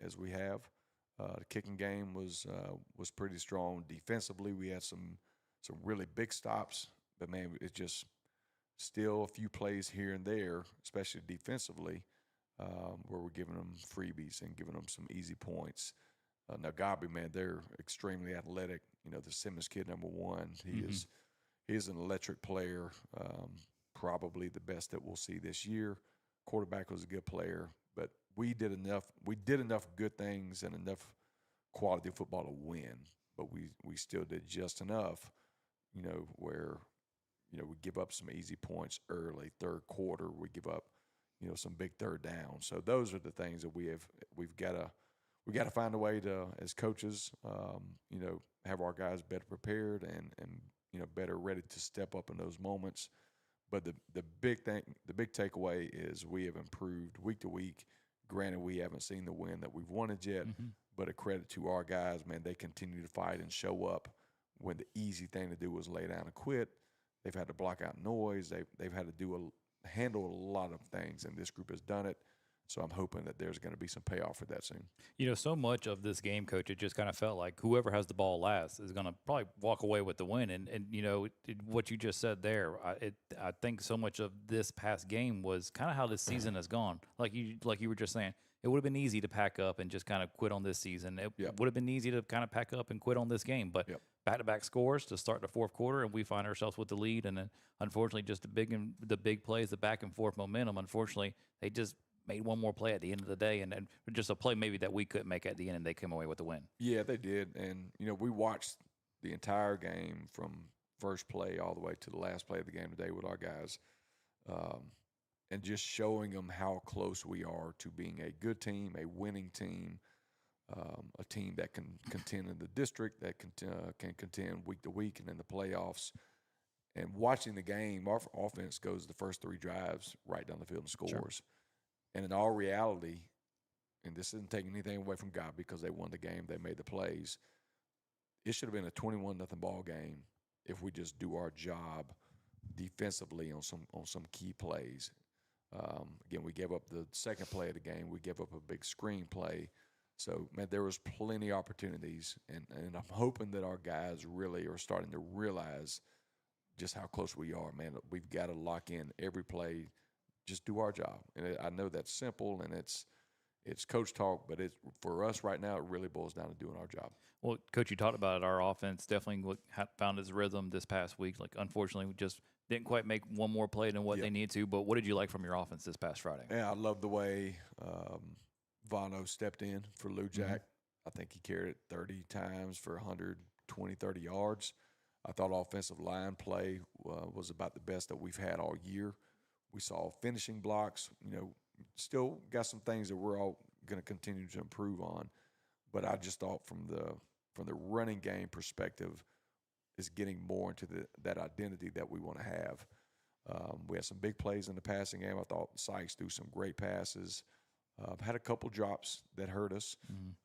as we have. The kicking game was pretty strong. Defensively, we had some really big stops, but man, it's just still a few plays here and there, especially defensively, where we're giving them freebies and giving them some easy points. Now, Godby, man, they're extremely athletic. You know, the Simmons kid, number one, he is an electric player, probably the best that we'll see this year. Quarterback was a good player, but we did enough. We did enough good things and enough quality football to win, but we still did just enough, where we give up some easy points early. Third quarter, we give up, some big third down. So those are the things that we've got to find a way to, as coaches, have our guys better prepared and better ready to step up in those moments. But the big takeaway is we have improved week to week. Granted, we haven't seen the win that we've wanted yet, but a credit to our guys, man, they continue to fight and show up when the easy thing to do was lay down and quit. They've had to block out noise. They've had to handle a lot of things, and this group has done it. So I'm hoping that there's going to be some payoff for that soon. So much of this game, Coach, it just kind of felt like whoever has the ball last is going to probably walk away with the win. And what you just said there, I think so much of this past game was kind of how this season has gone. Like you were just saying, it would have been easy to pack up and just kind of quit on this season. It would have been easy to kind of pack up and quit on this game. But back-to-back scores to start the fourth quarter, and we find ourselves with the lead. And then, unfortunately, just the big plays, the back-and-forth momentum, unfortunately, they just made one more play at the end of the day, and just a play maybe that we couldn't make at the end, and they came away with the win. Yeah, they did. And, we watched the entire game from first play all the way to the last play of the game today with our guys, and just showing them how close we are to being a good team, a winning team, a team that can contend in the district, that can contend week to week and in the playoffs. And watching the game, our offense goes the first three drives right down the field and scores. Sure. And in all reality, and this isn't taking anything away from God because they won the game, they made the plays, it should have been a 21-0 ball game if we just do our job defensively on some key plays. Again, we gave up the second play of the game. We gave up a big screen play. So, man, there was plenty of opportunities, and I'm hoping that our guys really are starting to realize just how close we are, man. We've got to lock in every play, just do our job. And I know that's simple, and it's coach talk, but for us right now, it really boils down to doing our job. Well, Coach, you talked about it. Our offense definitely found its rhythm this past week. Like, unfortunately, we just didn't quite make one more play than what they need to. But what did you like from your offense this past Friday? Yeah, I love the way Vano stepped in for Lou Jack. I think he carried it 30 times for 120, 30 yards. I thought offensive line play was about the best that we've had all year. We saw finishing blocks, still got some things that we're all going to continue to improve on. But I just thought from the running game perspective is getting more into that identity that we want to have. We had some big plays in the passing game. I thought Sykes threw some great passes. Had a couple drops that hurt us.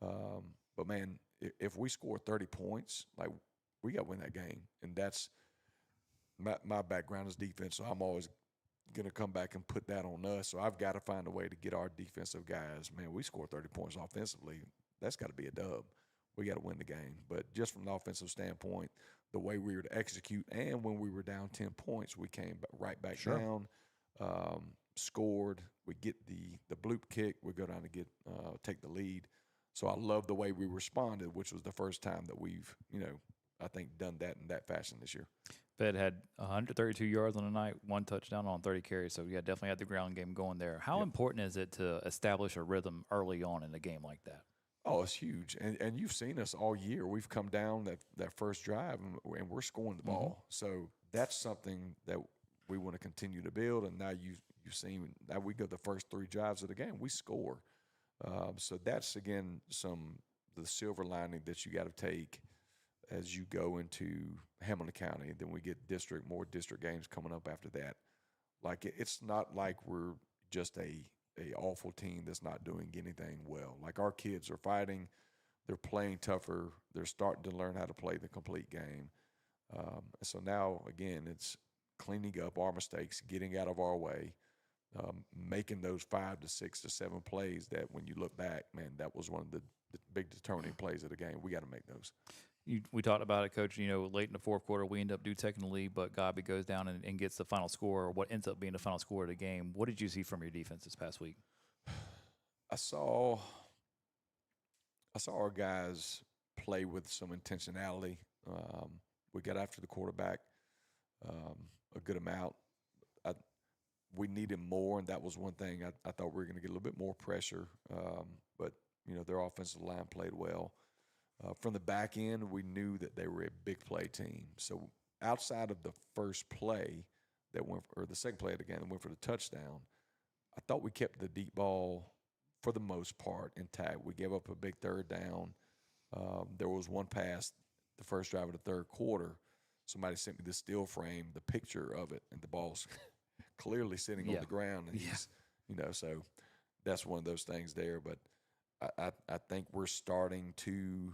But, man, if we score 30 points, like, we got to win that game. And that's my background is defense, so I'm always going to come back and put that on us. So I've got to find a way to get our defensive guys. Man, we score 30 points offensively. That's got to be a dub. We got to win the game. But just from an offensive standpoint, the way we were to execute, and when we were down 10 points, we came right back down, scored. We get the bloop kick. We go down to take the lead. So I love the way we responded, which was the first time that we've, I think, done that in that fashion this year. Fed had 132 yards on the night, 1 touchdown on 30 carries. So, definitely had the ground game going there. How important is it to establish a rhythm early on in a game like that? Oh, it's huge. And you've seen us all year. We've come down that first drive, and we're scoring the ball. So that's something that we want to continue to build. And now you've seen that we go the first 3 drives of the game, we score. So that's, again, the silver lining that you got to take as you go into Hamilton County. Then we get more district games coming up after that. Like, it's not like we're just a awful team that's not doing anything well. Like, our kids are fighting, they're playing tougher, they're starting to learn how to play the complete game. So now, again, it's cleaning up our mistakes, getting out of our way, making those 5 to 6 to 7 plays that when you look back, man, that was one of the big determining plays of the game. We got to make those. We talked about it, Coach. Late in the fourth quarter, we end up taking the lead, but Godby goes down and gets the final score, or what ends up being the final score of the game. What did you see from your defense this past week? I saw our guys play with some intentionality. We got after the quarterback a good amount. We needed more, and that was one thing. I thought we were going to get a little bit more pressure, but their offensive line played well. From the back end, we knew that they were a big play team. So outside of the first play or the second play of the game that went for the touchdown, I thought we kept the deep ball for the most part intact. We gave up a big third down. There was one pass, the first drive of the third quarter. Somebody sent me the still frame, the picture of it, and the ball's clearly sitting on the ground. And he's, so that's one of those things there. But I think we're starting to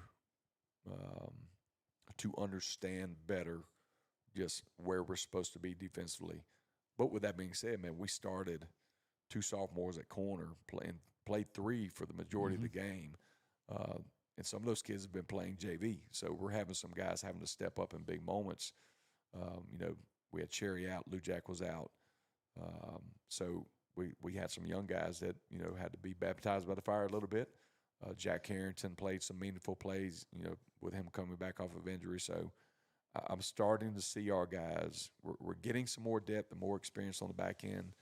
understand better just where we're supposed to be defensively. But with that being said, man, we started 2 sophomores at corner, played 3 for the majority of the game. And some of those kids have been playing JV. So we're having some guys having to step up in big moments. We had Cherry out, Lou Jack was out. So we had some young guys that, had to be baptized by the fire a little bit. Jack Harrington played some meaningful plays, with him coming back off of injury. So I'm starting to see our guys. We're getting some more depth and more experience on the back end.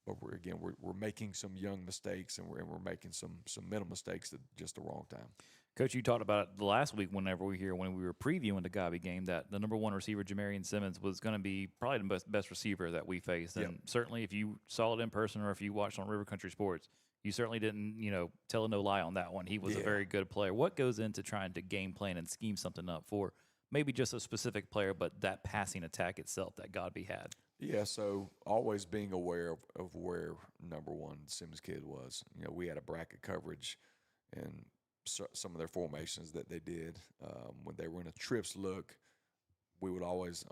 But we're making some young mistakes, and we're making some mental mistakes at just the wrong time. Coach, you talked about it the last week when we were previewing the Godby game, that the number 1 receiver, Jamarian Simmons, was going to be probably the best receiver that we faced. And certainly if you saw it in person or if you watched on River Country Sports, you certainly didn't, tell no lie on that one. He was a very good player. What goes into trying to game plan and scheme something up for maybe just a specific player, but that passing attack itself that Godby had? Yeah, so always being aware of where number 1 Simmons kid was. We had a bracket coverage and some of their formations that they did. When they were in a trips look, we would always,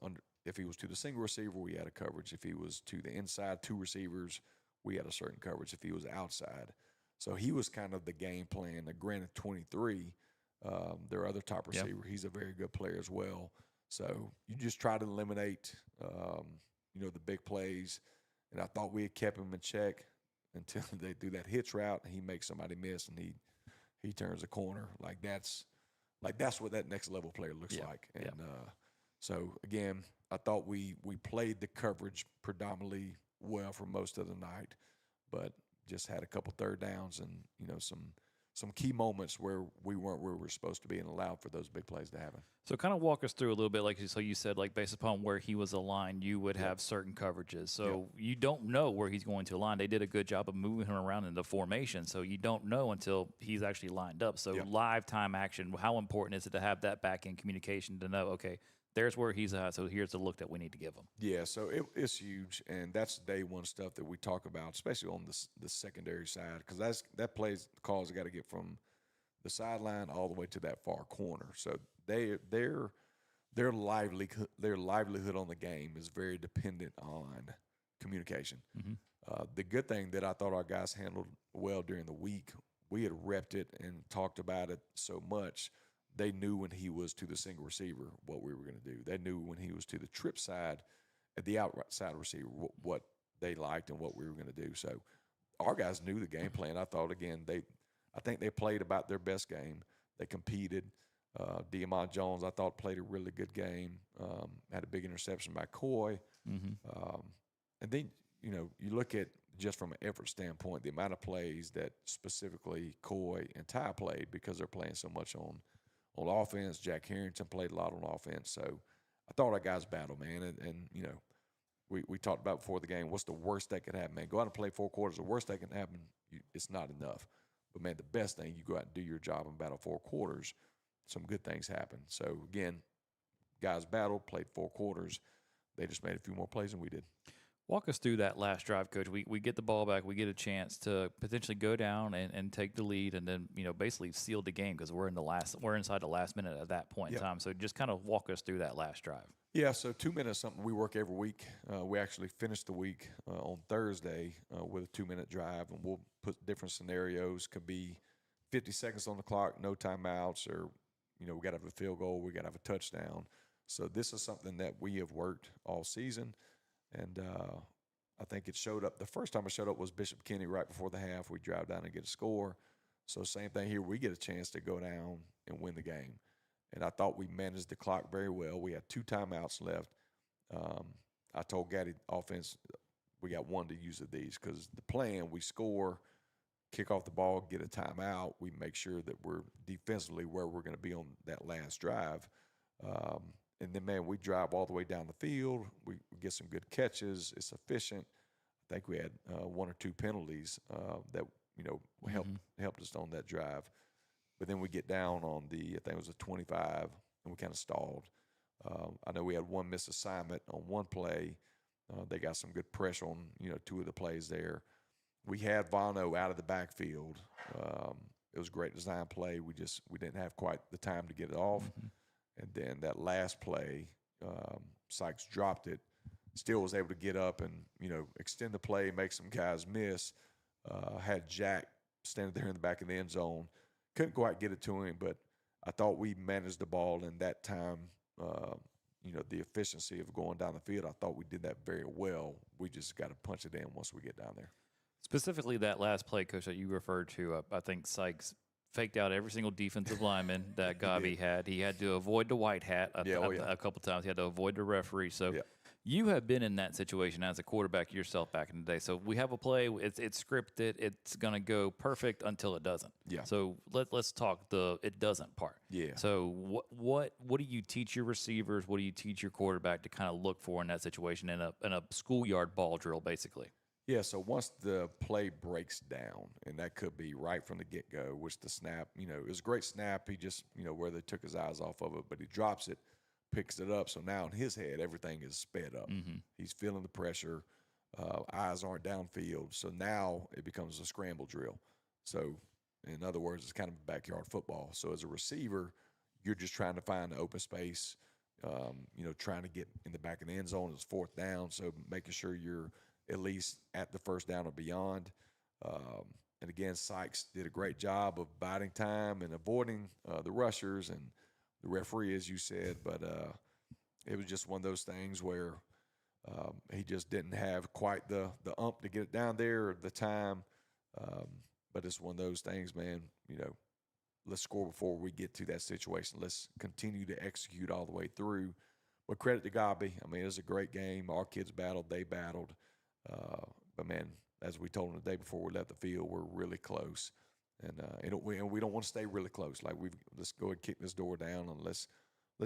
if he was to the single receiver, we had a coverage. If he was to the inside 2 receivers, we had a certain coverage. If he was outside. So he was kind of the game plan. Now, granted, 23, their other top receiver, he's a very good player as well. So you just try to eliminate the big plays. And I thought we had kept him in check until they do that hitch route and he makes somebody miss and he turns a corner. That's what that next level player looks like. And so again, I thought we played the coverage predominantly well for most of the night, but just had a couple third downs and some key moments where we weren't where we were supposed to be and allowed for those big plays to happen. So kind of walk us through a little bit, so you said, based upon where he was aligned, you would have certain coverages. So you don't know where he's going to align. They did a good job of moving him around in the formation, so you don't know until he's actually lined up. So live time action, how important is it to have that back-end communication to know, okay, there's where he's at, so here's the look that we need to give him? Yeah, so it's huge, and that's day one stuff that we talk about, especially on the secondary side, because that plays calls got to get from the sideline all the way to that far corner. So their livelihood on the game is very dependent on communication. The good thing that I thought our guys handled well during the week, we had repped it and talked about it so much. They knew when he was to the single receiver what we were going to do. They knew when he was to the trip side, at the outside receiver, what they liked and what we were going to do. So our guys knew the game plan. I thought, again, I think they played about their best game. They competed. Diamond Jones, I thought, played a really good game. Had a big interception by Coy. And then, you look at just from an effort standpoint, the amount of plays that specifically Coy and Ty played because they're playing so much on offense. Jack Harrington played a lot on offense. So I thought our guys battled, man. And we talked about before the game, what's the worst that could happen, man? Go out and play 4 quarters. The worst that can happen, it's not enough. But, man, the best thing, you go out and do your job and battle 4 quarters, some good things happen. So, again, guys battled, played 4 quarters. They just made a few more plays than we did. Walk us through that last drive, Coach. We get the ball back. We get a chance to potentially go down and take the lead, and then basically seal the game because we're inside the last minute at that point in Yep. time. So just kind of walk us through that last drive. Yeah, so 2 minutes, something we work every week. We actually finish the week on Thursday with a 2 minute drive, and we'll put different scenarios. Could be 50 seconds on the clock, no timeouts, or we got to have a field goal, we got to have a touchdown. So this is something that we have worked all season, and I think it showed up. The first time it showed up was Bishop Kenny right before the half. We drive down and get a score. So same thing here. We get a chance to go down and win the game. And I thought we managed the clock very well. We had 2 timeouts left. I told Gaddy offense, we got one to use of these because the plan, we score, kick off the ball, get a timeout. We make sure that we're defensively where we're going to be on that last drive. And then, man, we drive all the way down the field. We get some good catches. It's efficient. I think we had 1 or 2 penalties that, helped us on that drive. But then we get down on I think it was a 25, and we kind of stalled. I know we had one missed assignment on one play. They got some good pressure on, 2 of the plays there. We had Vano out of the backfield. It was a great design play. We didn't have quite the time to get it off. Mm-hmm. And then that last play, Sykes dropped it, still was able to get up and, extend the play, make some guys miss. Had Jack standing there in the back of the end zone. Couldn't quite get it to him, but I thought we managed the ball in that time. The efficiency of going down the field, I thought we did that very well. We just got to punch it in once we get down there. Specifically, that last play, Coach, that you referred to, I think Sykes faked out every single defensive lineman that Godby had. He had to avoid the white hat a couple times. He had to avoid the referee. So you have been in that situation as a quarterback yourself back in the day. So we have a play. It's scripted. It's going to go perfect until it doesn't. Yeah. So let's talk the it doesn't part. Yeah. So what do you teach your receivers? What do you teach your quarterback to kind of look for in that situation in a schoolyard ball drill, basically? Yeah, so once the play breaks down, and that could be right from the get-go, which the snap, it was a great snap. He just, where they took his eyes off of it, but he drops it, picks it up. So now in his head, everything is sped up. Mm-hmm. He's feeling the pressure. Eyes aren't downfield. So now it becomes a scramble drill. So in other words, it's kind of backyard football. So as a receiver, you're just trying to find the open space, trying to get in the back of the end zone. It's 4th down, so making sure you're at least at the 1st down or beyond. And again, Sykes did a great job of biding time and avoiding the rushers and the referee, as you said. But it was just one of those things where he just didn't have quite the ump to get it down there or the time. But it's one of those things, man, let's score before we get to that situation. Let's continue to execute all the way through. But credit to Godby. I mean, it was a great game. Our kids battled. They battled. But, man, as we told them the day before we left the field, we're really close. And we don't want to stay really close. Like, let's go and kick this door down and let's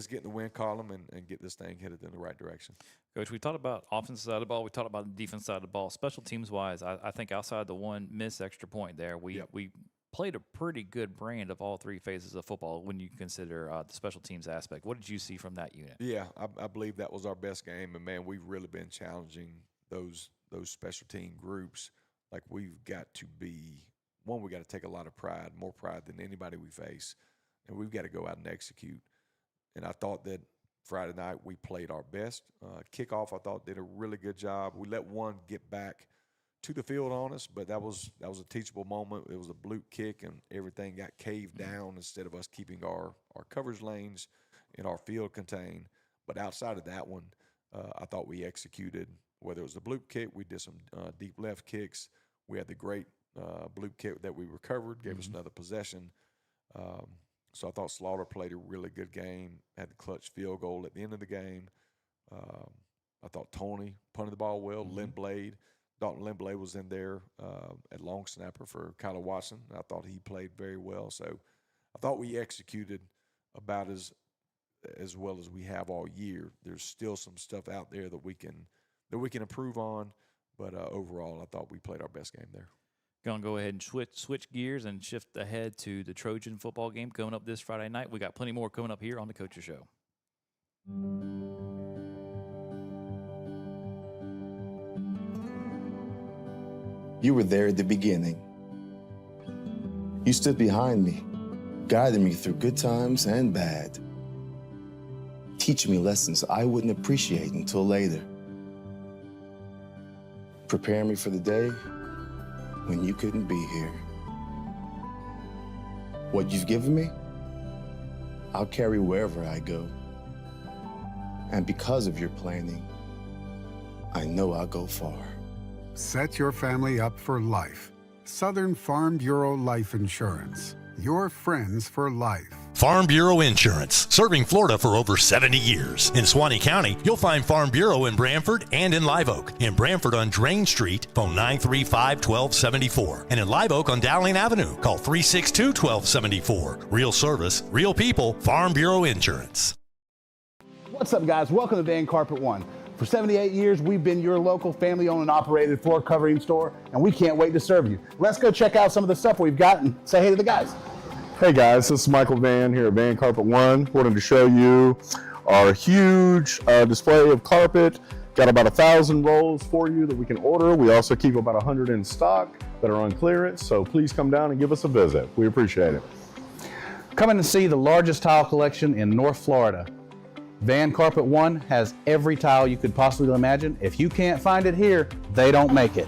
get in the win column and get this thing headed in the right direction. Coach, we talked about offensive side of the ball. We talked about the defense side of the ball. Special teams-wise, I think outside the one missed extra point there, we played a pretty good brand of all 3 phases of football when you consider the special teams aspect. What did you see from that unit? Yeah, I believe that was our best game. And, man, we've really been challenging those special team groups. Like, we've got to be – one, we got to take a lot of pride, more pride than anybody we face. And we've got to go out and execute. And I thought that Friday night we played our best. Kickoff, I thought, did a really good job. We let one get back to the field on us, but that was a teachable moment. It was a bloop kick, and everything got caved down instead of us keeping our coverage lanes and our field contained. But outside of that one, I thought we executed. Whether it was the bloop kick, we did some deep left kicks. We had the great bloop kick that we recovered, gave us another possession. So I thought Slaughter played a really good game, had the clutch field goal at the end of the game. I thought Tony punted the ball well. Dalton Lindblade was in there at long snapper for Kyler Watson. I thought he played very well. So I thought we executed about as well as we have all year. There's still some stuff out there that we can improve on, but overall I thought we played our best game there. Going to go ahead and switch gears and shift ahead to the Trojan football game coming up this Friday night. We got plenty more coming up here on the Coaches Show. You were there at the beginning. You stood behind me, guiding me through good times and bad, teaching me lessons I wouldn't appreciate until later, preparing me for the day when you couldn't be here. What you've given me, I'll carry wherever I go. And because of your planning, I know I'll go far. Set your family up for life. Southern Farm Bureau Life Insurance. Your friends for life. Farm Bureau Insurance, serving Florida for over 70 years. In Suwannee County, you'll find Farm Bureau in Branford and in Live Oak. In Branford on Drain Street, phone 935-1274. And in Live Oak on Dowling Avenue, call 362-1274. Real service, real people, Farm Bureau Insurance. What's up, guys? Welcome to Van Carpet One. For 78 years, we've been your local family-owned and operated floor covering store, and we can't wait to serve you. Let's go check out some of the stuff we've got and say hey to the guys. Hey guys, this is Michael Van here at Van Carpet One. Wanted to show you our huge display of carpet. Got about 1,000 rolls for you that we can order. We also keep about 100 in stock that are on clearance, so please come down and give us a visit. We appreciate it. Come in and see the largest tile collection in North Florida. Van Carpet One has every tile you could possibly imagine. If you can't find it here, they don't make it.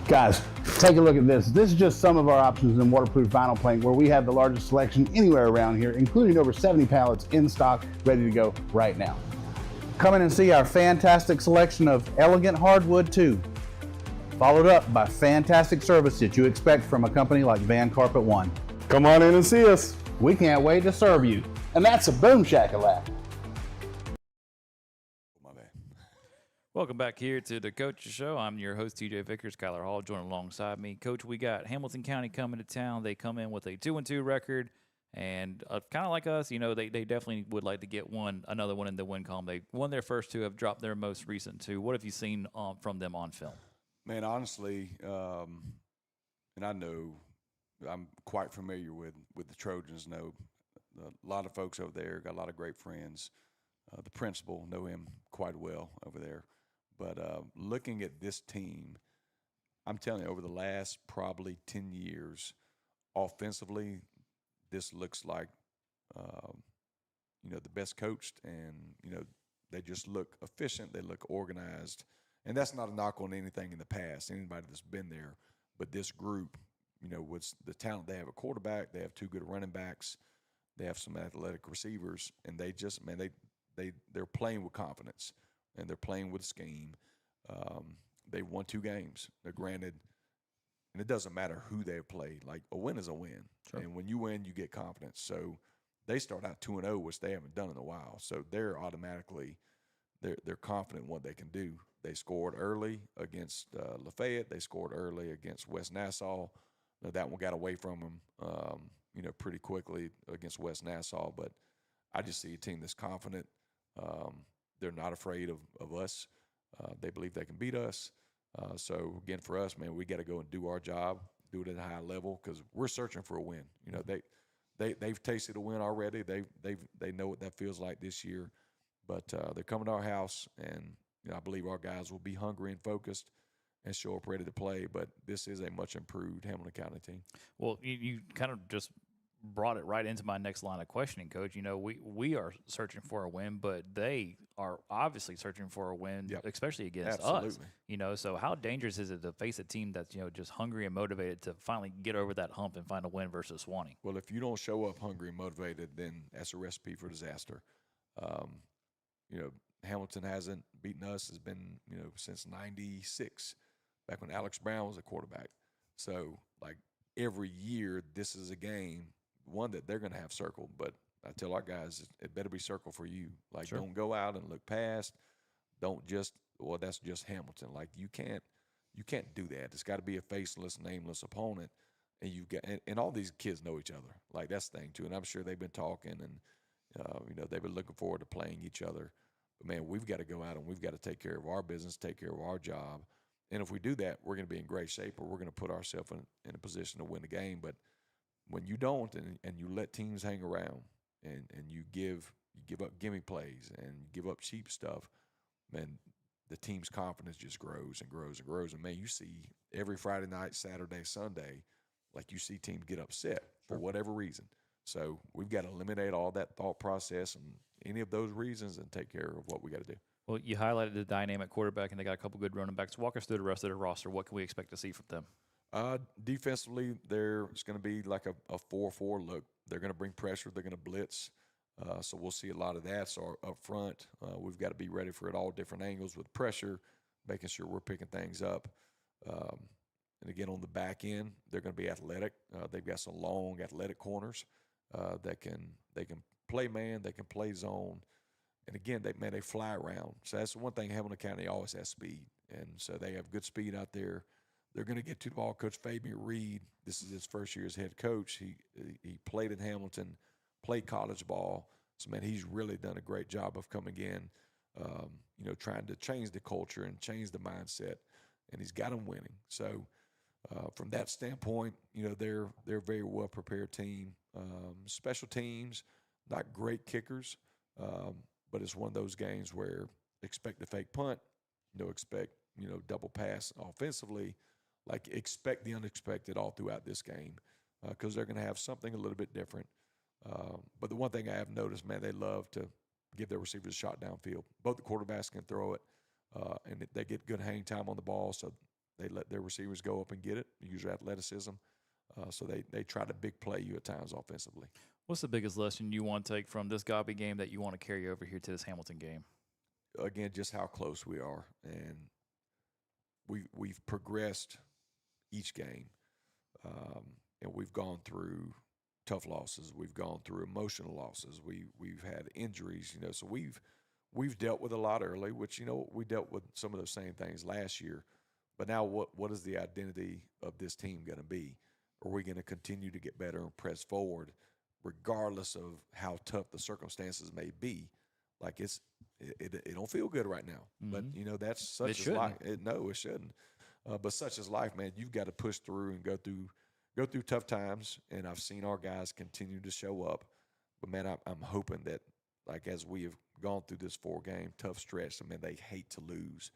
Guys, take a look at this. This is just some of our options in waterproof vinyl plank, where we have the largest selection anywhere around here, including over 70 pallets in stock, ready to go right now. Come in and see our fantastic selection of elegant hardwood too, followed up by fantastic service that you expect from a company like Van Carpet One. Come on in and see us. We can't wait to serve you. And that's a boom shakalaka. Welcome back here to the Coach's Show. I'm your host, TJ Vickers. Kyler Hall joining alongside me. Coach, we got Hamilton County coming to town. They come in with a 2-2 record, and kind of like us, you know, they definitely would like to get another one in the win column. They won their first two, have dropped their most recent two. What have you seen from them on film? Man, honestly, and I know I'm quite familiar with the Trojans. Know a lot of folks over there, got a lot of great friends. The principal, know him quite well over there. But looking at this team, I'm telling you, over the last probably 10 years, offensively, this looks like, the best coached, and, they just look efficient. They look organized. And that's not a knock on anything in the past, anybody that's been there. But this group, with the talent, they have a quarterback, they have two good running backs, they have some athletic receivers, and they just, man, they're playing with confidence. And they're playing with scheme. They won 2 games. They're granted, and it doesn't matter who they played. Like, a win is a win. Sure. And when you win, you get confidence. So they start out 2-0, which they haven't done in a while. So they're automatically they're confident in what they can do. They scored early against Lafayette. They scored early against West Nassau. That one got away from them, pretty quickly against West Nassau. But I just see a team that's confident. They're not afraid of us. They believe they can beat us. So, again, for us, man, we got to go and do our job, do it at a high level, because we're searching for a win. They've tasted a win already. They know what that feels like this year. But they're coming to our house, and I believe our guys will be hungry and focused and show up ready to play. But this is a much improved Hamilton County team. Well, you kind of just brought it right into my next line of questioning, Coach. We are searching for a win, but they are obviously searching for a win, yep, especially against us. So how dangerous is it to face a team that's, just hungry and motivated to finally get over that hump and find a win versus Suwannee? Well, if you don't show up hungry and motivated, then that's a recipe for disaster. Hamilton hasn't beaten us, has been, since 96, back when Alex Brown was a quarterback. So, like, every year this is a game, one that they're going to have circled, but I tell our guys, it better be circled for you. Like, sure, don't go out and look past. Don't just, well, that's just Hamilton. Like, you can't do that. It's got to be a faceless, nameless opponent, and and all these kids know each other. Like, that's the thing too. And I'm sure they've been talking, and they've been looking forward to playing each other. But man, we've got to go out and we've got to take care of our business, take care of our job. And if we do that, we're going to be in great shape, or we're going to put ourselves in a position to win the game. But when you don't, and you let teams hang around, and you give up gimme plays and give up cheap stuff, man, the team's confidence just grows and grows and grows. And man, you see every Friday night, Saturday, Sunday, like you see teams get upset for whatever reason. So we've got to eliminate all that thought process and any of those reasons and take care of what we got to do. Well, you highlighted the dynamic quarterback, and they got a couple good running backs. Walk us through the rest of their roster. What can we expect to see from them? Defensively, it's going to be like a 4-4 look. They're going to bring pressure. They're going to blitz. So we'll see a lot of that. So up front, we've got to be ready for it all different angles with pressure, making sure we're picking things up. And again, on the back end, they're going to be athletic. They've got some long, athletic corners that can play man, they can play zone, and again, they fly around. So that's the one thing. Hamilton County always has speed, and so they have good speed out there. They're going to get to the ball. Coach Fabian Reed, this is his first year as head coach. He played in Hamilton, played college ball. So, man, he's really done a great job of coming in, trying to change the culture and change the mindset, and he's got them winning. So, from that standpoint, they're a very well-prepared team. Special teams, not great kickers, but it's one of those games where expect the fake punt, expect, double pass offensively. Like, expect the unexpected all throughout this game because they're going to have something a little bit different. But the one thing I have noticed, man, they love to give their receivers a shot downfield. Both the quarterbacks can throw it, and they get good hang time on the ball, so they let their receivers go up and get it, use their athleticism. So they try to big play you at times offensively. What's the biggest lesson you want to take from this Godby game that you want to carry over here to this Hamilton game? Again, just how close we are, and we've progressed each game, and we've gone through tough losses. We've gone through emotional losses. We've had injuries, so we've dealt with a lot early, which we dealt with some of those same things last year. But now, what is the identity of this team going to be? Are we going to continue to get better and press forward, regardless of how tough the circumstances may be? Like it don't feel good right now, but that's such as life. No, it shouldn't. But such as life, man. You've got to push through and go through tough times. And I've seen our guys continue to show up. But man, I'm hoping that, like, as we have gone through this 4-game tough stretch, they hate to lose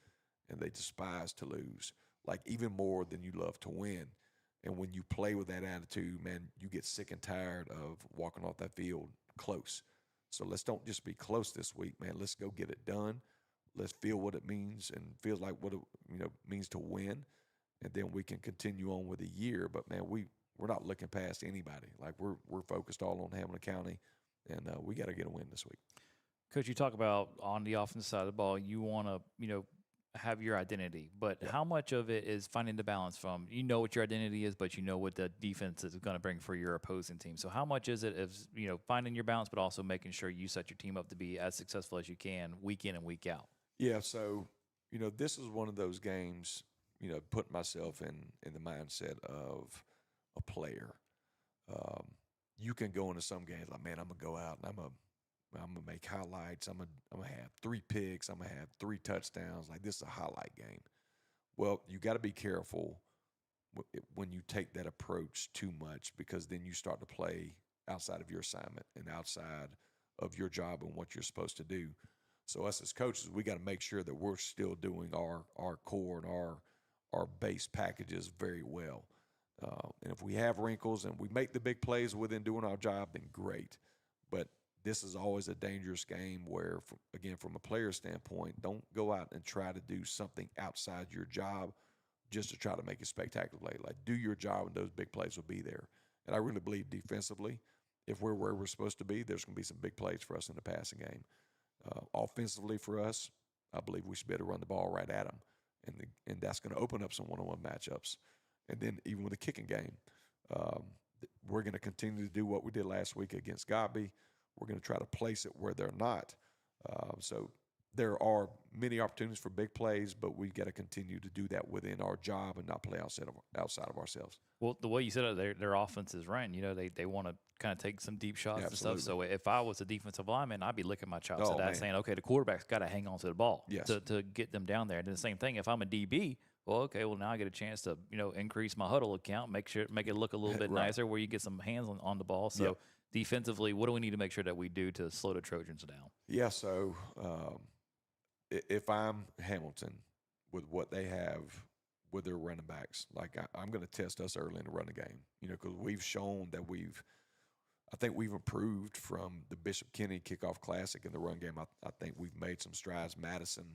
and they despise to lose, like even more than you love to win. And when you play with that attitude, man, you get sick and tired of walking off that field close. So let's don't just be close this week, man. Let's go get it done. Let's feel what it means and feels like what it means to win, and then we can continue on with the year. But man, we're not looking past anybody. Like we're focused all on Hamilton County, and we got to get a win this week. Coach, you talk about on the offensive side of the ball, you want to have your identity, but how much of it is finding the balance from what your identity is, but what the defense is going to bring for your opposing team? So how much is it of finding your balance, but also making sure you set your team up to be as successful as you can week in and week out? Yeah, so this is one of those games, putting myself in the mindset of a player. You can go into some games like, man, I'm gonna go out and I'm gonna make highlights. I'm gonna have 3 picks. I'm gonna have 3 touchdowns. Like, this is a highlight game. Well, you got to be careful when you take that approach too much, because then you start to play outside of your assignment and outside of your job and what you're supposed to do. So us as coaches, we got to make sure that we're still doing our core and our base packages very well. And if we have wrinkles and we make the big plays within doing our job, then great. But this is always a dangerous game where, from a player standpoint, don't go out and try to do something outside your job just to try to make a spectacular play. Like, do your job and those big plays will be there. And I really believe defensively, if we're where we're supposed to be, there's going to be some big plays for us in the passing game. Offensively for us, I believe we should be able to run the ball right at them. And that's going to open up some one-on-one matchups. And then even with the kicking game, we're going to continue to do what we did last week against Godby. We're going to try to place it where they're not. So there are many opportunities for big plays, but we've got to continue to do that within our job and not play outside of ourselves. Well, the way you said it, their offense is ran. They want to kind of take some deep shots and stuff. So if I was a defensive lineman, I'd be licking my chops at that, saying, okay, the quarterback's got to hang on to the ball to get them down there. And then the same thing, if I'm a DB, well, okay, now I get a chance to increase my huddle account, make it look a little bit nicer, where you get some hands on the ball. So defensively, what do we need to make sure that we do to slow the Trojans down? Yeah, so if I'm Hamilton with what they have with their running backs, like I'm going to test us early in the running game, because we've shown that I think we've improved from the Bishop Kenny Kickoff Classic in the run game. I think we've made some strides. Madison,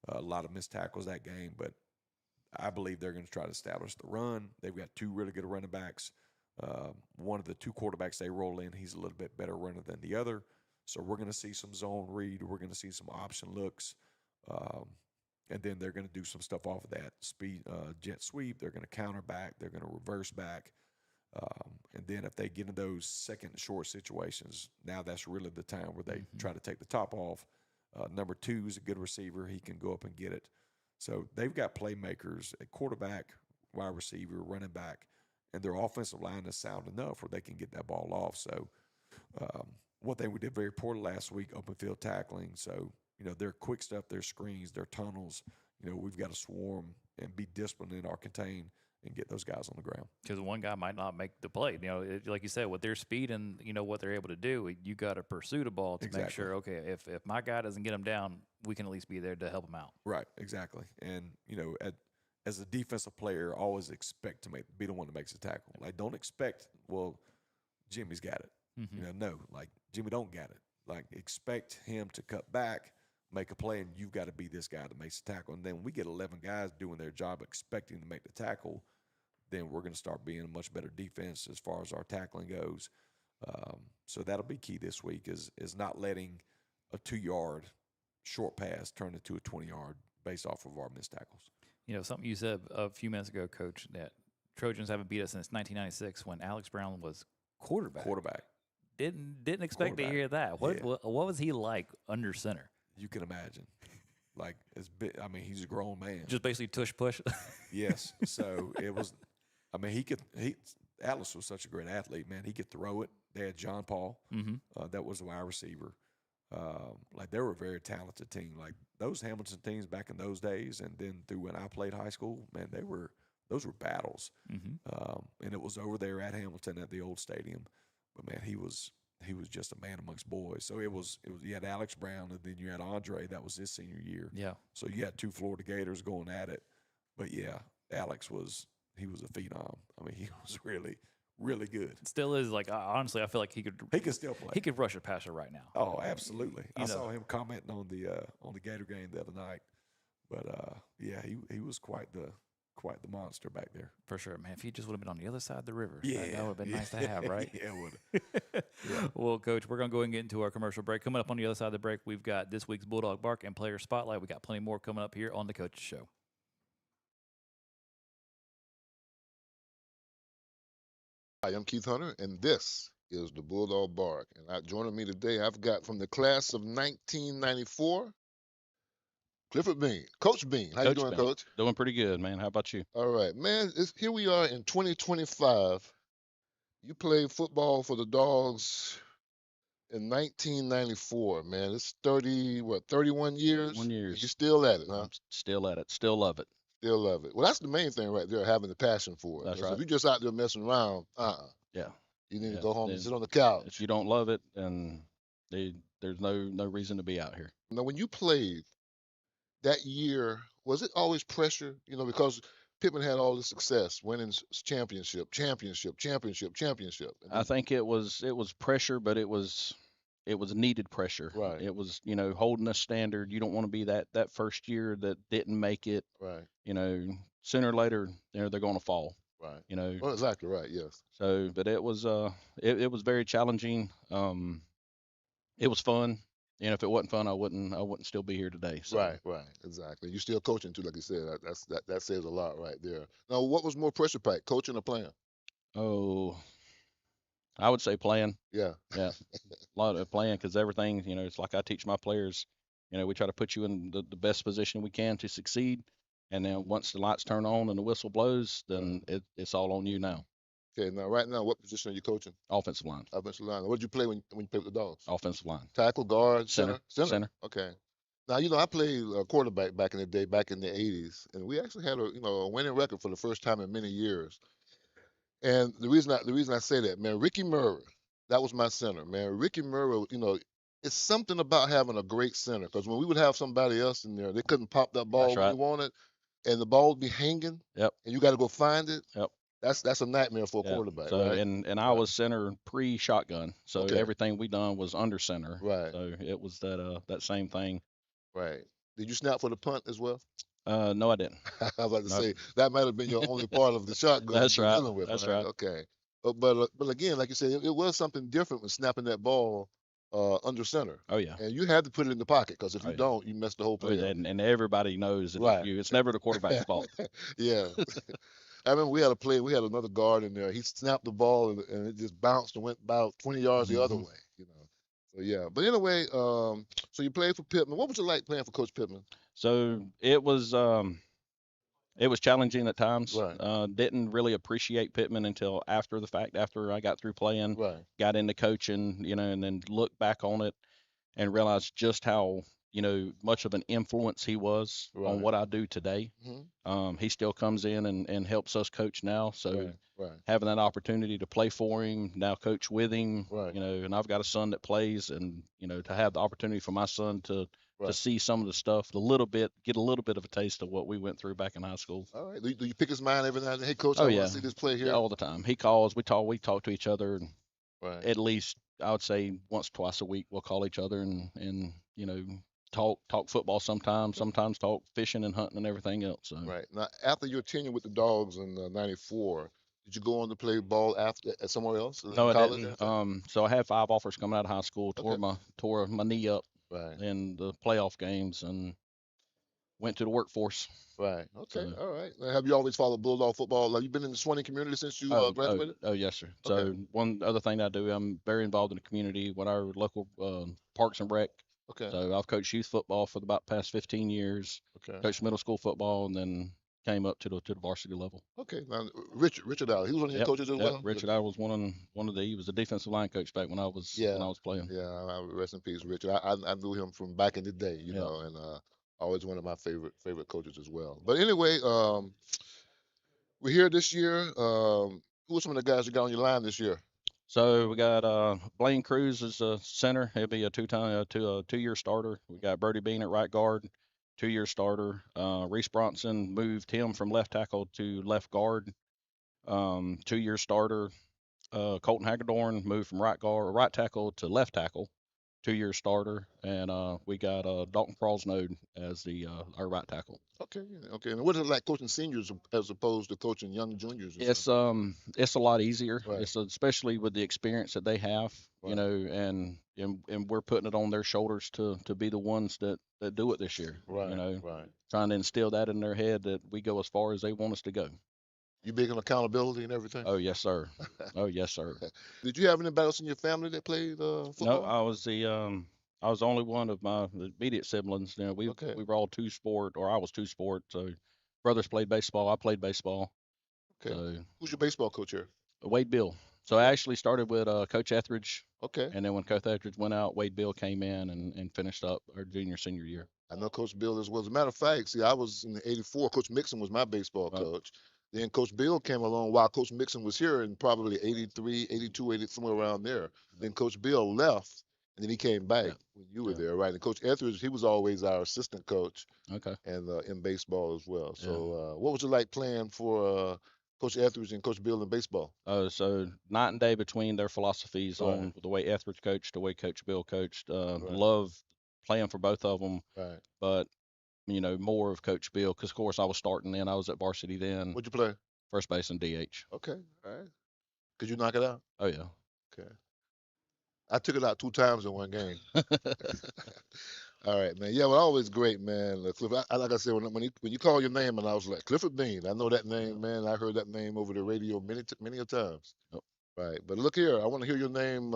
a lot of missed tackles that game, but I believe they're going to try to establish the run. They've got two really good running backs. One of the two quarterbacks they roll in, he's a little bit better runner than the other. So we're going to see some zone read. We're going to see some option looks. And then they're going to do some stuff off of that speed jet sweep. They're going to counter back. They're going to reverse back. And then if they get in those second short situations, now that's really the time where they try to take the top off. Number 2 is a good receiver. He can go up and get it. So they've got playmakers at quarterback, wide receiver, running back, and their offensive line is sound enough where they can get that ball off. So one thing we did very poorly last week, open field tackling. So, their quick stuff, their screens, their tunnels, we've got to swarm and be disciplined in our contain and get those guys on the ground. Because one guy might not make the play. Like you said, with their speed and what they're able to do, you got to pursue the ball to make sure, okay, if my guy doesn't get him down, we can at least be there to help him out. Right, exactly. And as a defensive player, always expect to be the one that makes the tackle. Like, don't expect, well, Jimmy's got it. No, like Jimmy don't got it. Like, expect him to cut back, make a play, and you've got to be this guy that makes the tackle. And then when we get 11 guys doing their job expecting to make the tackle, then we're going to start being a much better defense as far as our tackling goes. So that'll be key this week is not letting a 2-yard short pass turn into a 20-yard based off of our missed tackles. Something you said a few minutes ago, Coach, that Trojans haven't beat us since 1996 when Alex Brown was quarterback. Didn't expect to hear that. What was he like under center? You can imagine. Like, he's a grown man. Just basically tush push. Yes. So it was. Atlas was such a great athlete, man. He could throw it. They had John Paul. That was a wide receiver. They were a very talented team. Like, those Hamilton teams back in those days, and then through when I played high school, man, those were battles. And it was over there at Hamilton at the old stadium. But man, he was just a man amongst boys. So it was you had Alex Brown, and then you had Andre. That was his senior year. Yeah. So you had 2 Florida Gators going at it. But yeah, Alex was a phenom. He was really, really good. Still is. Like, honestly, I feel like he could still play. He could rush a passer right now. Oh, absolutely. I saw him commenting on the Gator game the other night. But yeah, he was quite the monster back there. For sure, man. If he just would have been on the other side of the river, yeah, that would have been nice to have, right? Yeah, it would. Yeah. Well, Coach, we're going to go ahead and get into our commercial break. Coming up on the other side of the break, we've got this week's Bulldog Bark and Player Spotlight. We got plenty more coming up here on the Coach's Show. Hi, I'm Keith Hunter, and this is the Bulldog Bark. And joining me today, I've got from the class of 1994, Clifford Bean. Coach Bean. How you doing, Coach? Doing pretty good, man. How about you? All right, man. Here we are in 2025. You played football for the Dogs in 1994, man. It's 31 years? 1 year. You're still at it, huh? I'm still at it. Still love it. Still love it. Well, that's the main thing right there, having the passion for it. That's So right. if you're just out there messing around, Yeah. you need to Yeah. go home and Then sit on the couch. If you don't love it, then there's no reason to be out here. Now, when you played that year, was it always pressure? Because Pittman had all the success, winning championship. I think it was pressure, but it was needed pressure. Right. It was, holding a standard. You don't want to be that first year that didn't make it. Right. Sooner or later, they're going to fall. Right. Well, exactly right. Yes. So, but it was it was very challenging. It was fun. And if it wasn't fun, I wouldn't still be here today. So. Right. Exactly. You're still coaching too, like you said. That says a lot right there. Now, what was more pressure packed, coaching or playing? Oh, I would say playing. Yeah. Yeah. A lot of playing, because everything, it's like I teach my players, we try to put you in the best position we can to succeed. And then once the lights turn on and the whistle blows, then it's all on you now. Okay. Now, right now, what position are you coaching? Offensive line. Offensive line. What did you play when you played with the Dogs? Offensive line. Tackle, guard, Center. Okay. Now, I played quarterback back in the day, back in the 80s, and we actually had a winning record for the first time in many years. And the reason I say that, man, Ricky Murray, that was my center, man. Ricky Murray, it's something about having a great center, because when we would have somebody else in there, they couldn't pop that ball That's when they right. wanted, and the ball would be hanging, Yep. and you got to go find it. Yep. That's a nightmare for a Yeah. quarterback, So right? and I Right. was center pre-shotgun, so Okay. everything we done was under center. Right. So it was that same thing. Right. Did you snap for the punt as well? No, I didn't. I was about to No. say that might have been your only part of the shotgun That's you were right. dealing with, That's right? right. Okay. But again, like you said, it was something different when snapping that ball under center, Oh yeah. and you had to put it in the pocket, because if Oh you yeah. don't, you mess the whole Oh, play up. and everybody knows that Right. it's never the quarterback's fault. Yeah. I remember we had another guard in there. He snapped the ball, and it just bounced and went about 20 yards the other Mhm. way, you know. So yeah. But anyway, so you played for Pittman. What was it like playing for Coach Pittman? So it was challenging at times. Right. Didn't really appreciate Pittman until after the fact, after I got through playing, Right. got into coaching, and then look back on it and realize just how, much of an influence he was on Right. what I do today. Mhm. He still comes in and helps us coach now. So Right. Right. having that opportunity to play for him, now coach with him, Right. and I've got a son that plays, and, to have the opportunity for my son to Right. see some of the stuff, get a little bit of a taste of what we went through back in high school. All right. Do you pick his mind every now and then? Hey, Coach, I Oh want yeah, to see this play yeah, here. all the time. He calls, we talk to each other, and Right. at least I would say once, twice a week we'll call each other and talk football sometimes, talk fishing and hunting and everything else. So Right. Now, after your tenure with the Dogs in '94, did you go on to play ball after at somewhere else in no, I college? didn't. After? So I had 5 offers coming out of high school, Okay. tore my knee up Right. in the playoff games, and went to the workforce. Right. Okay. So All right. Now, have you always followed Bulldog football? Like, you been in the Swanee community since you graduated? oh yes sir. Okay. So one other thing I do, I'm very involved in the community with our local Parks and Rec. Okay. So I've coached youth football for about past 15 years. Okay. Coached middle school football, and then came up to the varsity level. Okay. Now, Richard Allen, he was one of your coaches as well. Richard, I was he was a defensive line coach back when I was playing. Yeah. Rest in peace, Richard. I knew him from back in the day, you Yeah. know, and always one of my favorite coaches as well. But anyway, we're here this year. Who are some of the guys you got on your line this year? So we got Blaine Cruz as a center. He'll be a two-year starter. We got Brody Bean at right guard, 2-year starter. Reese Bronson moved him from left tackle to left guard, 2-year starter. Colton Hagedorn moved from right tackle to left tackle, 2-year starter, and we got Dalton Frosnode as our right tackle. Okay. Okay. And what is it like coaching seniors as opposed to coaching young juniors? and It's stuff? it's a lot easier. Right. It's especially with the experience that they have, Right. and we're putting it on their shoulders to be the ones that do it this year. Right. Right. Trying to instill that in their head that we go as far as they want us to go. You big on accountability and everything? Oh yes, sir. Oh yes, sir. Did you have anybody else in your family that played No, football? I was the only one of my immediate siblings. Okay. We were all two sport, or I was two sport. So brothers played baseball. I played baseball. Okay. So Who's your baseball coach here? Wade Bill. So I actually started with Coach Etheridge, Okay. and then when Coach Etheridge went out, Wade Bill came in and finished up our senior year. I know Coach Bill as well. As a matter of fact, see, I was in '84. Coach Mixon was my baseball Right. coach. Then Coach Bill came along while Coach Mixon was here in probably '83, '82, '80, somewhere around there. Then Coach Bill left, and then he came back Yeah. when you were Yeah. there, right? And Coach Etheridge, he was always our assistant coach Okay. and in baseball as well. So what was it like playing for Coach Etheridge and Coach Bill in baseball? So night and day between their philosophies Right. on the way Etheridge coached, the way Coach Bill coached. Right. Love playing for both of them, Right. but more of Coach Bill because, of course, I was starting then. I was at varsity then, What'd you play? first base and DH. Okay. All right. Could you knock it out? Oh yeah. Okay. I took it out 2 times in one game. All right, man. Yeah, well, always great, man. Cliff, like I said, when you call your name, and I was like Clifford Bean. I know that name, man. I heard that name over the radio many a times. Yep. Right, but look here. I want to hear your name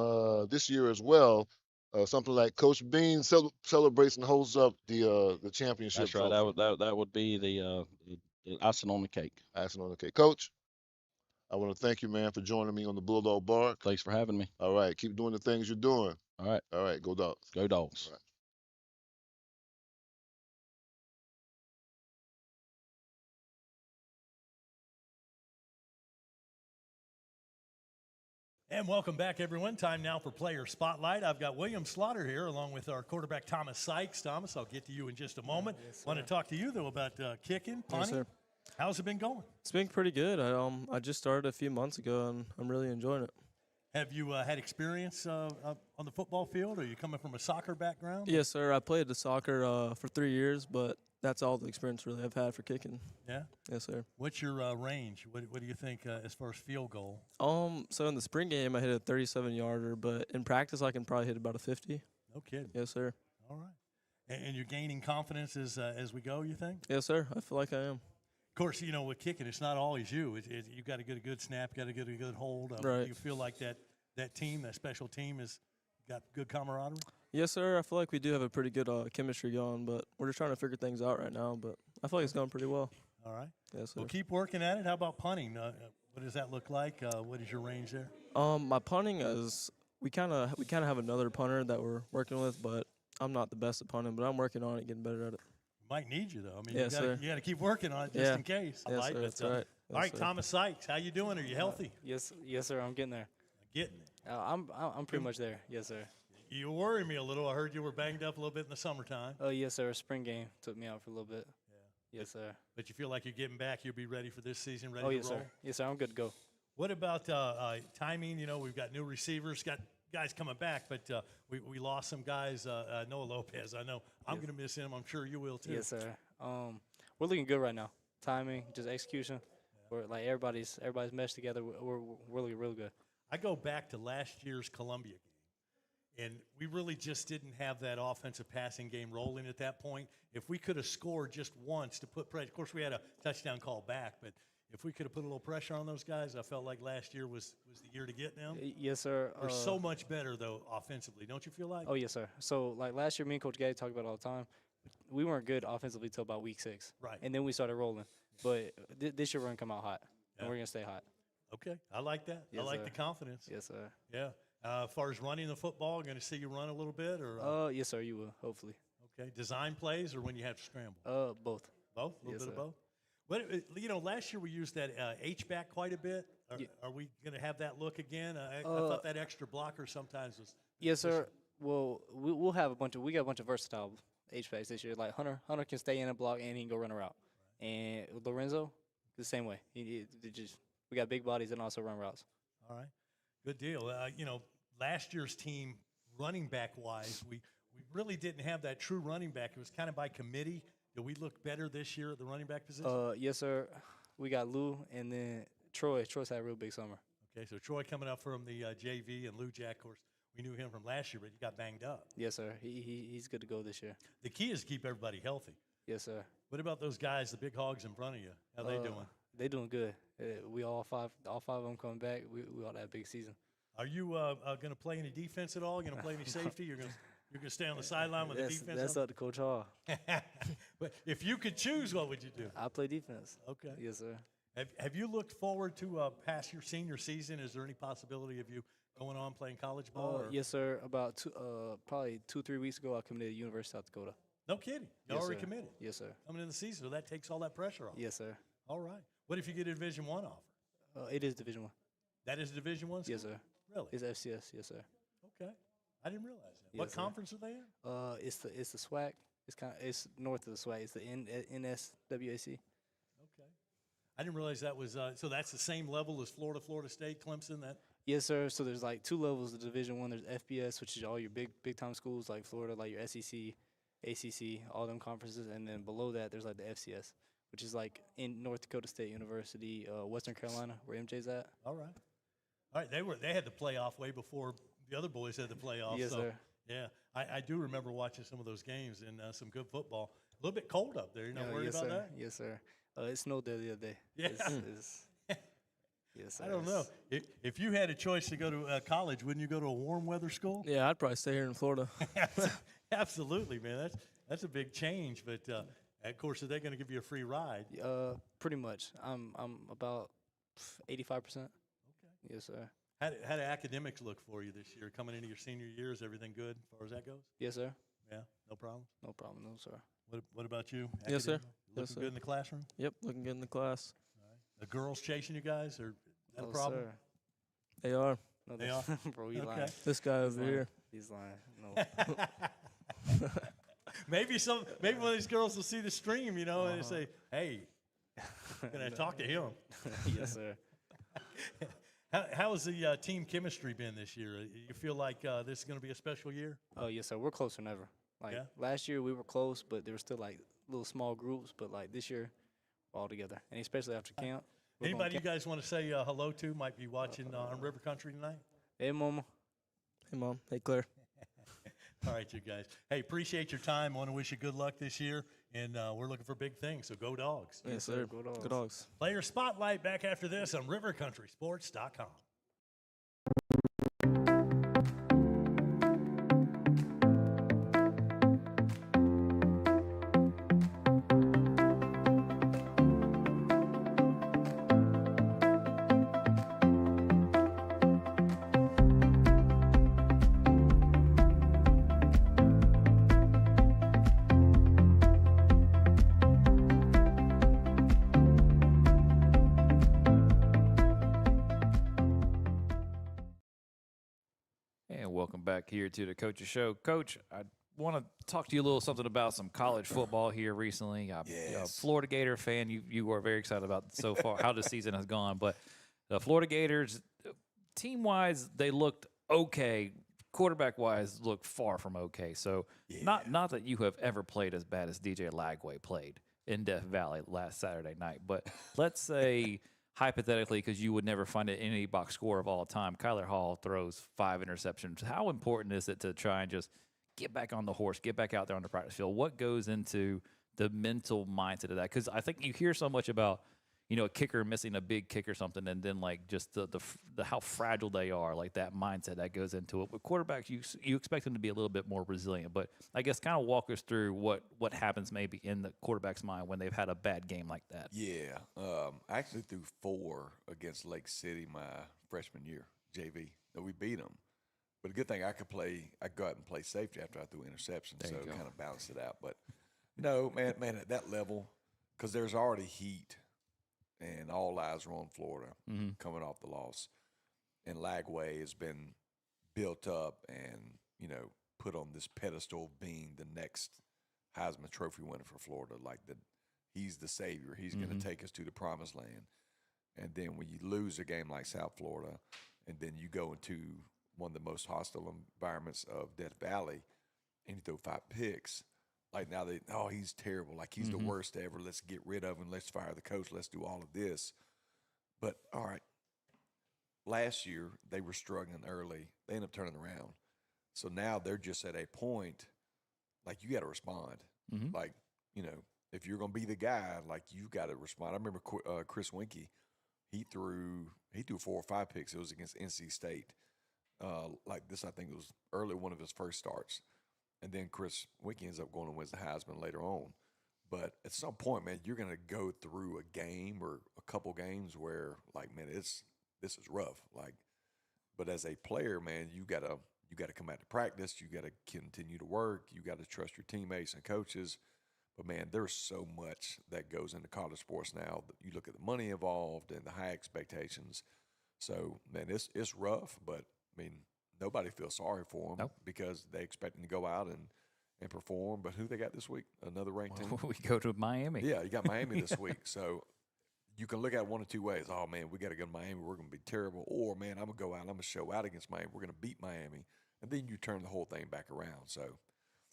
this year as well. Something like Coach Bean celebrates and holds up the championship. That's right. That would be the icing on the cake. Icing on the cake. Coach, I want to thank you, man, for joining me on the Bulldog Bark. Thanks for having me. All right, keep doing the things you're doing. All right. All right, go Dogs. Go Dogs. All right. And welcome back, everyone. Time now for Player Spotlight. I've got William Slaughter here along with our quarterback, Thomas Sykes. Thomas, I'll get to you in just a moment. Want to talk to you, though, about kicking, punting. Yes, sir. How's it been going? It's been pretty good. I just started a few months ago, and I'm really enjoying it. Have you had experience on the football field? Are you coming from a soccer background? Yes, sir. I played the soccer for 3 years, but that's all the experience really I've had for kicking. Yeah? Yes, sir. What's your range? What do you think as far as field goal? So in the spring game, I hit a 37-yarder, but in practice, I can probably hit about a 50. No kidding. Yes, sir. All right. And you're gaining confidence as we go, you think? Yes, sir. I feel like I am. Of course, you know, with kicking, it's not always you. You got to get a good snap, got to get a good hold. Right. You feel like that team, that special team, has got good camaraderie? Yes, sir. I feel like we do have a pretty good chemistry going, but we're just trying to figure things out right now. But I feel like it's going pretty well. All right. Yes, sir. Well, keep working at it. How about punting? What does that look like? What is your range there? My punting is we kind of have another punter that we're working with, but I'm not the best at punting, but I'm working on it, getting better at it. Might need you, though. I mean, Yes, you got to keep working on it just in case. Yes, sir. That's right. All right, Thomas Sykes, how you doing? Are you healthy? Yes, sir. I'm getting there. Getting it. I'm pretty much there. Yes, sir. You worry me a little. I heard you were banged up a little bit in the summertime. Oh, yes, sir. Spring game took me out for a little bit. Yeah. Yes, sir. But you feel like you're getting back. You'll be ready for this season, ready Oh, to yes, roll? sir. Yes, sir. I'm good to go. What about timing? You know, we've got new receivers, got guys coming back, but we lost some guys. Noah Lopez, I know. I'm going to miss him. I'm sure you will, too. Yes, sir. We're looking good right now. Timing, just execution. We're like everybody's meshed together. We're really, really good. I go back to last year's Columbia game, and we really just didn't have that offensive passing game rolling at that point. If we could have scored just once to put pressure, of course we had a touchdown call back, but if we could have put a little pressure on those guys, I felt like last year was the year to get them. Yes, sir. We're so much better, though, offensively. Don't you feel like? Oh, yes, sir. So, like last year, me and Coach Gay talk about it all the time. We weren't good offensively till about week 6. Right. And then we started rolling. But this year we're going to come out hot, and we're going to stay hot. Okay, I like that. Yes, I like sir. the confidence. Yes, sir. Yeah. As far as running the football, going to see you run a little bit, or Yes, sir. You will, hopefully. okay, design plays, or when you have to scramble. Both. Both, a little Yes, bit of sir. both. But last year we used that H back quite a bit. Are we going to have that look again? I thought that extra blocker sometimes was. Yes, sir. Well, we'll have we got a bunch of versatile H-backs this year. Like Hunter can stay in a block and he can go run a route. And Lorenzo, the same way. We got big bodies and also run routes. All right, good deal. Last year's team, running back wise, we really didn't have that true running back. It was kind of by committee. Did we look better this year at the running back position? Yes, sir. We got Lou and then Troy. Troy's had a real big summer. Okay, so Troy coming up from the JV, and Lou Jack, of course, we knew him from last year, but he got banged up. Yes, sir. He's good to go this year. The key is to keep everybody healthy. Yes, sir. What about those guys, the big hogs in front of you? How they doing? They doing good. We all five of them coming back. We ought to have a big season. Are you going to play any defense at all? Going to play any safety? You're going to stay on the sideline with the defense? That's up to Coach Hall. But if you could choose, what would you do? I play defense. Okay. Yes, sir. Have you looked forward to past your senior season? Is there any possibility of you going on playing college ball? Yes, sir. About probably 2-3 weeks ago, I committed to University of South Dakota. No kidding. You Yes, already sir. committed. Yes, sir. Coming in the season, so that takes all that pressure off. Yes, sir. All right. What if you get a Division I offer? It is Division I. That is a Division I? Yes, sir. Really? It's FCS. Yes, sir. Okay. I didn't realize that. Yes, What sir. conference are they in? It's the SWAC. It's north of the SWAC. It's the NSWAC. Okay. I didn't realize that was so that's the same level as Florida, Florida State, Clemson. That Yes, sir. So there's like 2 levels of Division I. There's FBS, which is all your big time schools like Florida, like your SEC, ACC, all them conferences, and then below that there's like the FCS, which is like in North Dakota State University, Western Carolina, where MJ's at. all right. All right, they had the playoff way before the other boys had the playoff. Yes, so, sir. Yeah, I do remember watching some of those games and some good football. A little bit cold up there. You're not worried yes, about sir. that? Yes, sir. It snowed there the other day. Yeah. Yes, sir. I don't know. If you had a choice to go to college, wouldn't you go to a warm weather school? Yeah, I'd probably stay here in Florida. Absolutely, man. That's a big change. But of course, are they going to give you a free ride? Pretty much. I'm about 85%. Okay. Yes, sir. How do academics look for you this year? Coming into your senior year, is everything good as far as that goes? Yes, sir. Yeah, no problem. No problem, no, sir. What about you? Yes, sir. Academic- Yes, Looking sir. good in the classroom? Yep, looking good in the class. The girls chasing you guys, or is that a No, problem? sir. They are. No, They are? bro, he Okay. lying. This guy over lying. here. He's lying. No. Maybe one of these girls will see the stream, and say, "Hey, can I talk to him?" Yes, sir. How has the team chemistry been this year? You feel like this is going to be a special year? Oh, yes, sir. We're closer than ever. Like Yeah? last year, we were close, but there were still like little small groups. But like this year, we're all together, and especially after camp. we're going Anybody you camp- guys want to say hello to might be watching on River Country tonight? Hey, mama. Hey, Mom. Hey, Claire. All right, you guys. Hey, appreciate your time. Want to wish you good luck this year, and we're looking for big things. So go Dogs. Yes, sir. sir. Go Dogs. Good dogs. Player Spotlight back after this on RiverCountrySports.com. And welcome back here to the Coach's Show. Coach, I want to talk to you a little something about some college football here recently. I'm a Florida Gator fan. You are very excited about so far how the season has gone. But the Florida Gators, team-wise, they looked okay. Quarterback-wise, looked far from okay. So not that you have ever played as bad as DJ Lagway played in Death Valley last Saturday night. But let's say hypothetically, because you would never find it in any box score of all time, Kyler Hall throws 5 interceptions. How important is it to try and just get back on the horse, get back out there on the practice field? What goes into the mental mindset of that? Because I think you hear so much about, a kicker missing a big kick or something, and then like just the how fragile they are, like that mindset that goes into it. With quarterbacks, you expect them to be a little bit more resilient. But I guess kind of walk us through what happens maybe in the quarterback's mind when they've had a bad game like that. Yeah, I actually threw 4 against Lake City my freshman year, JV. No, we beat them. But a good thing I could go out and play safety after I threw interceptions, so it kind of balanced it out. But no, man, at that level, because there's already heat, and all eyes are on Florida coming off the loss. And Lagway has been built up and, put on this pedestal of being the next Heisman Trophy winner for Florida. Like he's the savior. He's going to take us to the promised land. And then when you lose a game like South Florida, and then you go into one of the most hostile environments of Death Valley, and you throw 5 picks, like now he's terrible. Like he's the worst ever. Let's get rid of him. Let's fire the coach. Let's do all of this. But all right, last year they were struggling early. They ended up turning around. So now they're just at a point, like you got to respond. Like, if you're going to be the guy, like you got to respond. I remember Chris Winkie, he threw 4 or 5 picks. It was against NC State. Like this, I think it was early one of his first starts. And then Chris Winkie ends up going and wins the Heisman later on. But at some point, man, you're going to go through a game or a couple games where, like, man, this is rough. Like, but as a player, man, you got to come out to practice. You got to continue to work. You got to trust your teammates and coaches. But man, there's so much that goes into college sports now. You look at the money involved and the high expectations. So man, it's rough. But I mean, nobody feels sorry for them because they expect them to go out and perform. But who they got this week? Another ranked team? We go to Miami. Yeah, you got Miami this week. So you can look at it one of 2 ways. Oh, man, we got to go to Miami. We're going to be terrible. Or, man, I'm going to go out. I'm going to show out against Miami. We're going to beat Miami. And then you turn the whole thing back around. So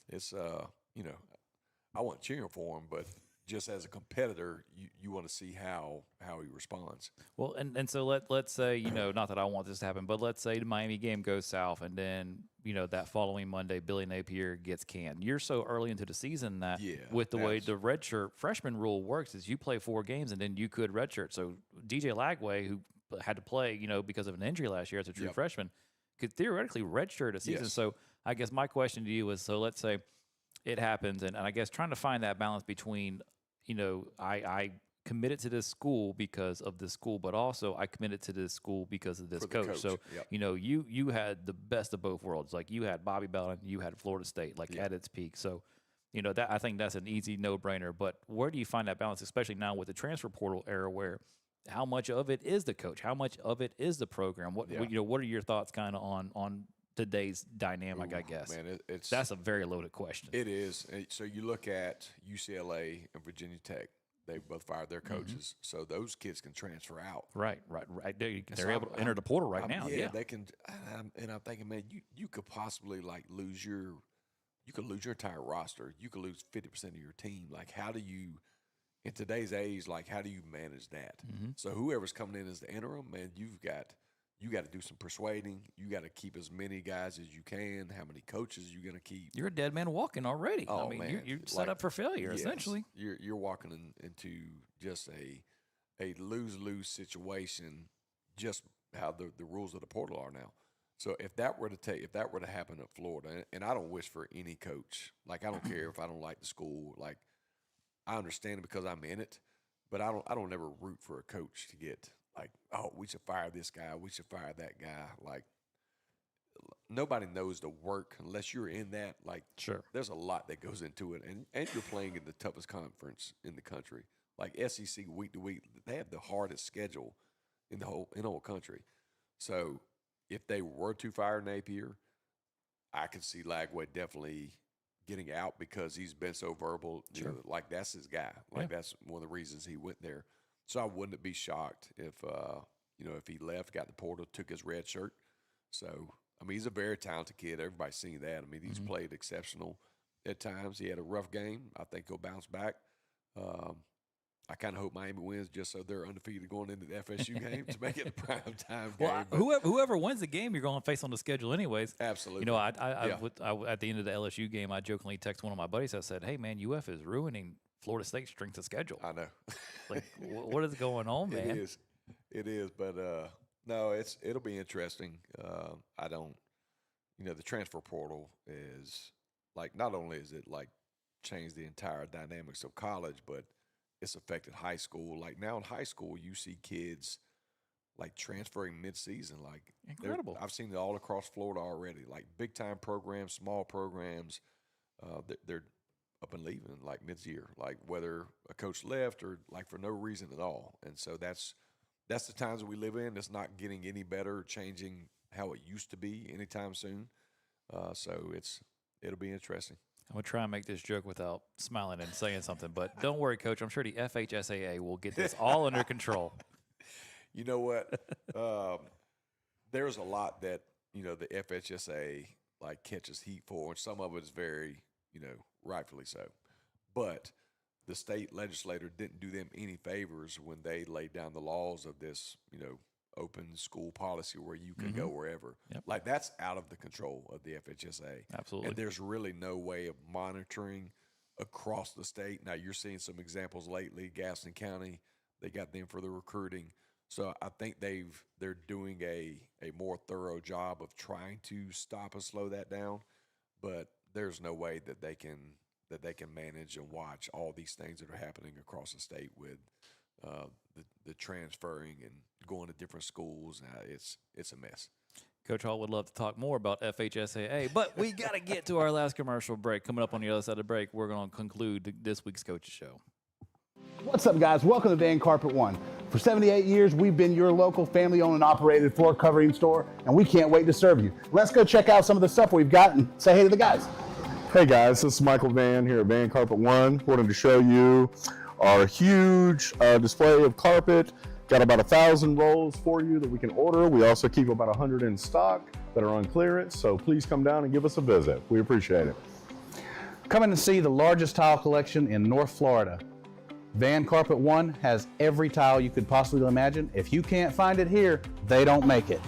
it's, I wasn't cheering for him, but just as a competitor, you want to see how he responds. Well, and so let's say, not that I want this to happen, but let's say the Miami game goes south, and then, that following Monday, Billy Napier gets canned. You're so early into the season that with the way the redshirt freshman rule works is you play 4 games, and then you could redshirt. So DJ Lagway, who had to play, because of an injury last year as a true freshman, could theoretically redshirt a season. Yes. So I guess my question to you is, so let's say it happens, and I guess trying to find that balance between, I committed to this school because of this school, but also I committed to this school because of this coach. So, you had the best of both worlds. Like you had Bobby Bell and you had Florida State, like at its peak. So, that I think that's an easy no-brainer. But where do you find that balance, especially now with the transfer portal era where how much of it is the coach? How much of it is the program? What what are your thoughts kind of on today's dynamic? I guess man, that's a very loaded question. It is. So you look at UCLA and Virginia Tech. They both fired their coaches, so those kids can transfer out. Right. They're able to enter the portal right now. Yeah, they can. And I'm thinking, man, you could possibly like lose your entire roster. You could lose 50% of your team. Like, how do you, in today's age, like how do you manage that? So whoever's coming in as the interim, man, you got to do some persuading. You got to keep as many guys as you can. How many coaches you going to keep? You're a dead man walking already. Oh, I mean, man. you're set up for failure, essentially. You're walking into just a lose-lose situation, just how the rules of the portal are now. So if that were to happen at Florida, and I don't wish for any coach, like I don't care if I don't like the school, like I understand it because I'm in it, but I don't ever root for a coach to get like, oh, we should fire this guy, we should fire that guy. Like, nobody knows the work unless you're in that. Like, sure, there's a lot that goes into it, and you're playing in the toughest conference in the country. Like SEC week to week, they have the hardest schedule in the whole country. So if they were to fire Napier, I could see Lagway definitely getting out because he's been so verbal. Sure. You know, like that's his guy. Like that's one of the reasons he went there. So I wouldn't be shocked if if he left, got the portal, took his red shirt. So I mean, he's a very talented kid. Everybody's seen that. I mean, he's played exceptional at times. He had a rough game. I think he'll bounce back. I kind of hope Miami wins just so they're undefeated going into the FSU game to make it a prime time game. Well, whoever wins the game, you're going to face on the schedule anyways. Absolutely. You know, I at the end of the LSU game, I jokingly texted one of my buddies. I said, "Hey, man, UF is ruining Florida State's strength of schedule." I know. Like, what is going on, man? It is. But no, it'll be interesting. The transfer portal is like, not only is it like changed the entire dynamics of college, but it's affected high school. Like now in high school, you see kids like transferring mid-season. Like incredible. I've seen it all across Florida already. Like big-time programs, small programs, they're up and leaving like mid-year. Like whether a coach left or like for no reason at all. And so that's the times that we live in. It's not getting any better, or changing how it used to be anytime soon. So it'll be interesting. I'm going to try and make this joke without smiling and saying something, but don't worry, Coach. I'm sure the FHSAA will get this all under control. You know what? There's a lot that, the FHSAA like catches heat for, and some of it is very, rightfully so. But the state legislator didn't do them any favors when they laid down the laws of this, open school policy where you can go wherever. Yep. Like that's out of the control of the FHSA. Absolutely. And there's really no way of monitoring across the state. Now you're seeing some examples lately. Gaston County, they got them for the recruiting. So I think they're doing a more thorough job of trying to stop and slow that down. But there's no way that they can manage and watch all these things that are happening across the state with the transferring and going to different schools. It's a mess. Coach Hall would love to talk more about FHSAA, but we got to get to our last commercial break. Coming up on the other side of the break, we're going to conclude this week's Coach's Show. What's up, guys? Welcome to Van Carpet One. For 78 years, we've been your local family-owned and operated floor covering store, and we can't wait to serve you. Let's go check out some of the stuff we've got and say hey to the guys. Hey guys, this is Michael Van here at Van Carpet One. Wanted to show you our huge display of carpet. Got about 1,000 rolls for you that we can order. We also keep about 100 in stock that are on clearance, so please come down and give us a visit. We appreciate it. Come in and see the largest tile collection in North Florida. Van Carpet One has every tile you could possibly imagine. If you can't find it here, they don't make it.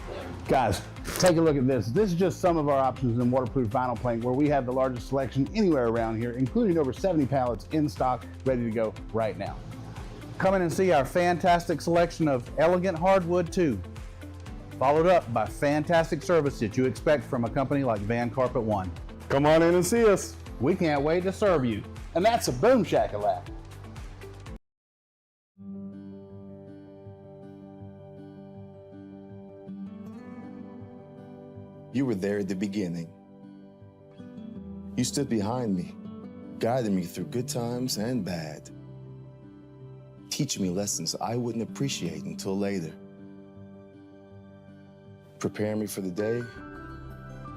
Guys, take a look at this. This is just some of our options in waterproof vinyl plank, where we have the largest selection anywhere around here, including over 70 pallets in stock, ready to go right now. Come in and see our fantastic selection of elegant hardwood too, followed up by fantastic service that you expect from a company like Van Carpet One. Come on in and see us. We can't wait to serve you. And that's a boom shakalaka. You were there at the beginning. You stood behind me, guiding me through good times and bad, teach me lessons I wouldn't appreciate until later. Prepare me for the day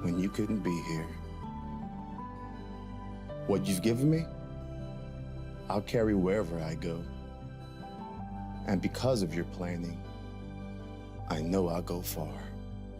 when you couldn't be here. What you've given me, I'll carry wherever I go. And because of your planning, I know I'll go far.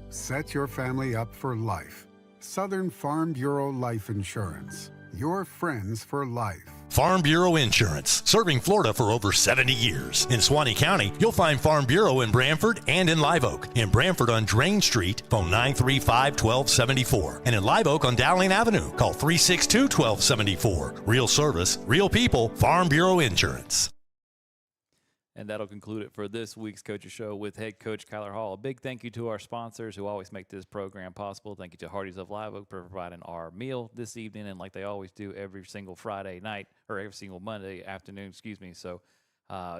Set your family up for life. Southern Farm Bureau Life Insurance. Your friends for life. Farm Bureau Insurance, serving Florida for over 70 years. In Suwannee County, you'll find Farm Bureau in Brantford and in Live Oak. In Brantford on Drain Street, phone 935-1274. And in Live Oak on Dowling Avenue, call 362-1274. Real service, real people, Farm Bureau Insurance. And that'll conclude it for this week's Coaches Show with head coach Kyler Hall. A big thank you to our sponsors who always make this program possible. Thank you to Hardee's of Live Oak for providing our meal this evening, and like they always do every single Friday night, or every single Monday afternoon, So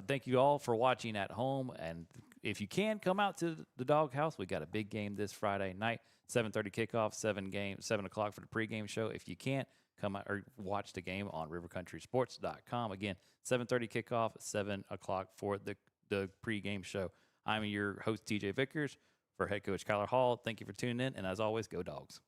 thank you all for watching at home. And if you can, come out to the Doghouse. We got a big game this Friday night, 7:30 kickoff, 7 o'clock for the pregame show. If you can't, come out or watch the game on rivercountrysports.com. Again, 7:30 kickoff, 7 o'clock for the pregame show. I'm your host, TJ Vickers, for head coach Kyler Hall. Thank you for tuning in, and as always, go Dogs.